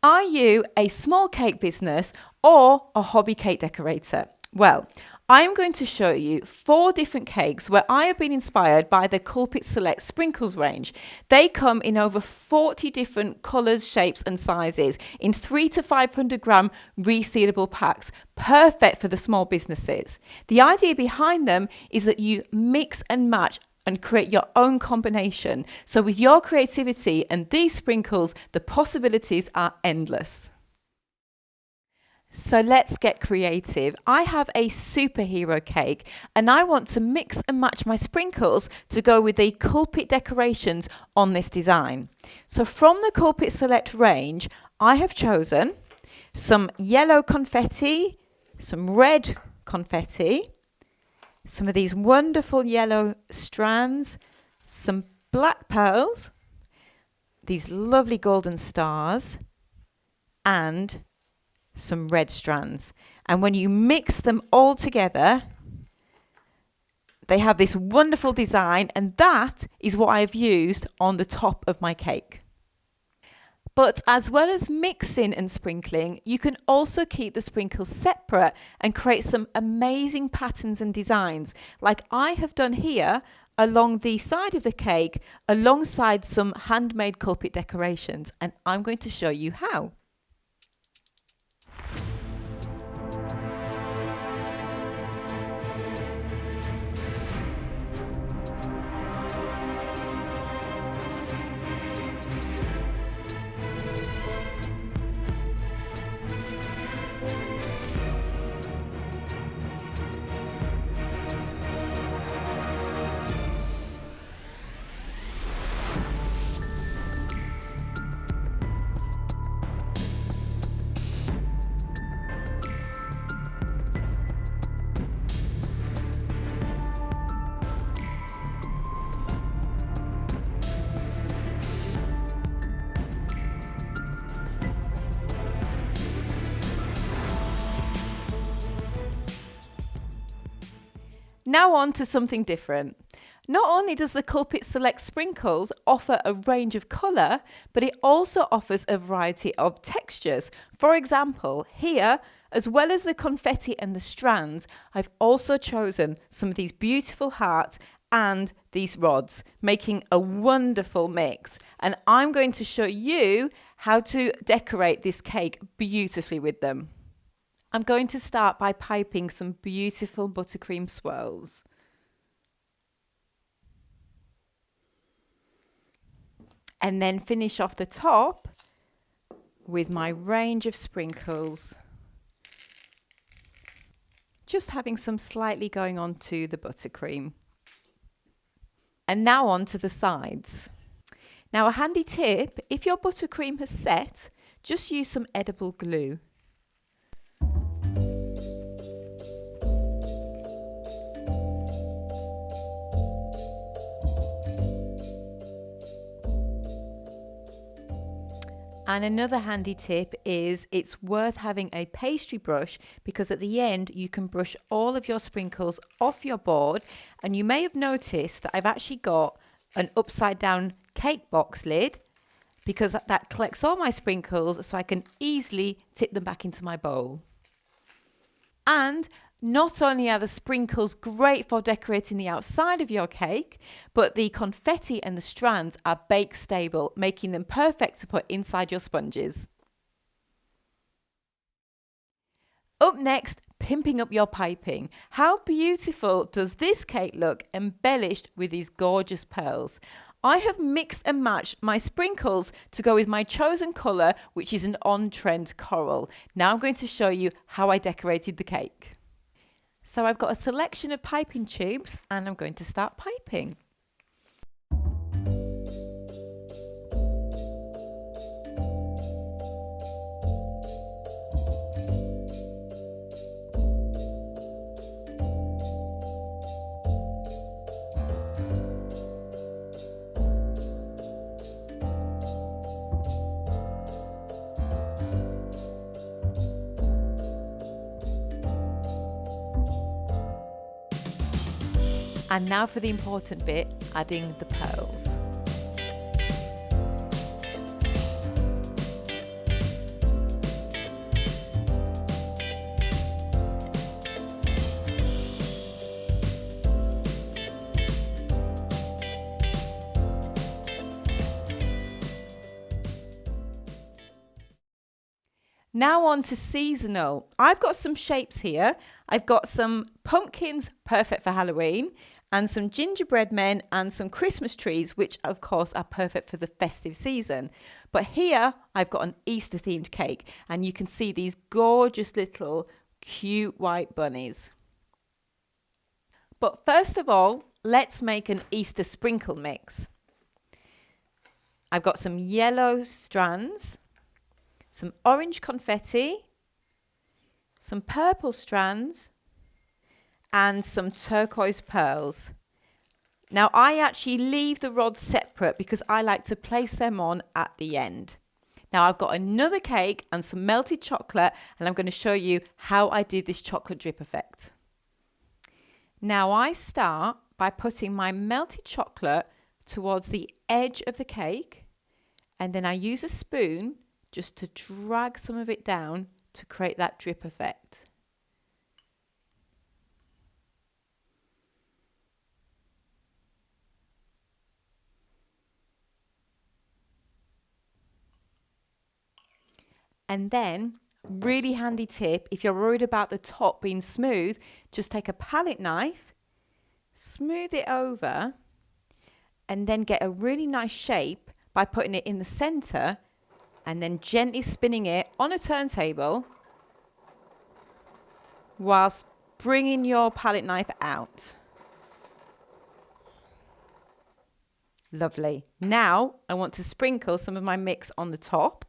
Are you a small cake business or a hobby cake decorator? Well, I'm going to show you 4 different cakes where I have been inspired by the Culpit Select Sprinkles range. They come in over 40 different colours, shapes and sizes in 300 to 500 gram resealable packs, perfect for the small businesses. The idea behind them is that you mix and match and create your own combination. So with your creativity and these sprinkles, the possibilities are endless. So let's get creative. I have a superhero cake and I want to mix and match my sprinkles to go with the Culpit decorations on this design. So from the Culpit Select range, I have chosen some yellow confetti, some red confetti, some of these wonderful yellow strands, some black pearls, these lovely golden stars, and some red strands. And when you mix them all together, they have this wonderful design, and that is what I've used on the top of my cake. But as well as mixing and sprinkling, you can also keep the sprinkles separate and create some amazing patterns and designs, like I have done here along the side of the cake, alongside some handmade Culpit decorations, and I'm going to show you how. Now on to something different. Not only does the Culpit Select Sprinkles offer a range of colour, but it also offers a variety of textures. For example, here, as well as the confetti and the strands, I've also chosen some of these beautiful hearts and these rods, making a wonderful mix. And I'm going to show you how to decorate this cake beautifully with them. I'm going to start by piping some beautiful buttercream swirls. And then finish off the top with my range of sprinkles. Just having some slightly going on to the buttercream. And now on to the sides. Now a handy tip, if your buttercream has set, just use some edible glue. And another handy tip is it's worth having a pastry brush, because at the end you can brush all of your sprinkles off your board. And you may have noticed that I've actually got an upside down cake box lid, because that collects all my sprinkles so I can easily tip them back into my bowl. And not only are the sprinkles great for decorating the outside of your cake, but the confetti and the strands are bake stable, making them perfect to put inside your sponges. Up next, pimping up your piping. How beautiful does this cake look, embellished with these gorgeous pearls? I have mixed and matched my sprinkles to go with my chosen colour, which is an on-trend coral. Now I'm going to show you how I decorated the cake. So I've got a selection of piping tubes and I'm going to start piping. And now for the important bit, adding the pearls. Now on to seasonal. I've got some shapes here. I've got some pumpkins, perfect for Halloween, and some gingerbread men and some Christmas trees, which of course are perfect for the festive season. But here I've got an Easter themed cake, and you can see these gorgeous little cute white bunnies. But first of all, let's make an Easter sprinkle mix. I've got some yellow strands, some orange confetti, some purple strands, and some turquoise pearls. Now I actually leave the rods separate because I like to place them on at the end. Now I've got another cake and some melted chocolate, and I'm going to show you how I did this chocolate drip effect. Now I start by putting my melted chocolate towards the edge of the cake, and then I use a spoon just to drag some of it down to create that drip effect. And then, really handy tip, if you're worried about the top being smooth, just take a palette knife, smooth it over, and then get a really nice shape by putting it in the center and then gently spinning it on a turntable whilst bringing your palette knife out. Lovely. Now I want to sprinkle some of my mix on the top.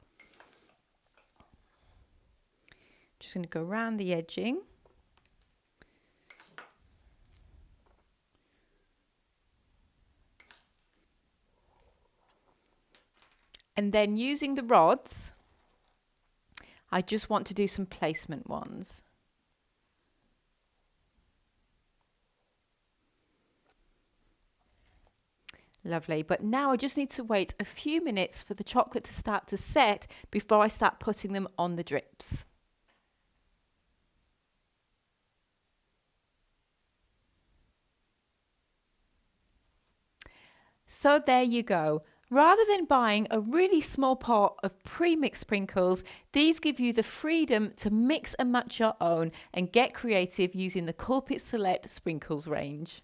Just going to go around the edging. And then using the rods, I just want to do some placement ones. Lovely, but now I just need to wait a few minutes for the chocolate to start to set before I start putting them on the drips. So there you go. Rather than buying a really small pot of pre-mixed sprinkles, these give you the freedom to mix and match your own and get creative using the Culpit Select Sprinkles range.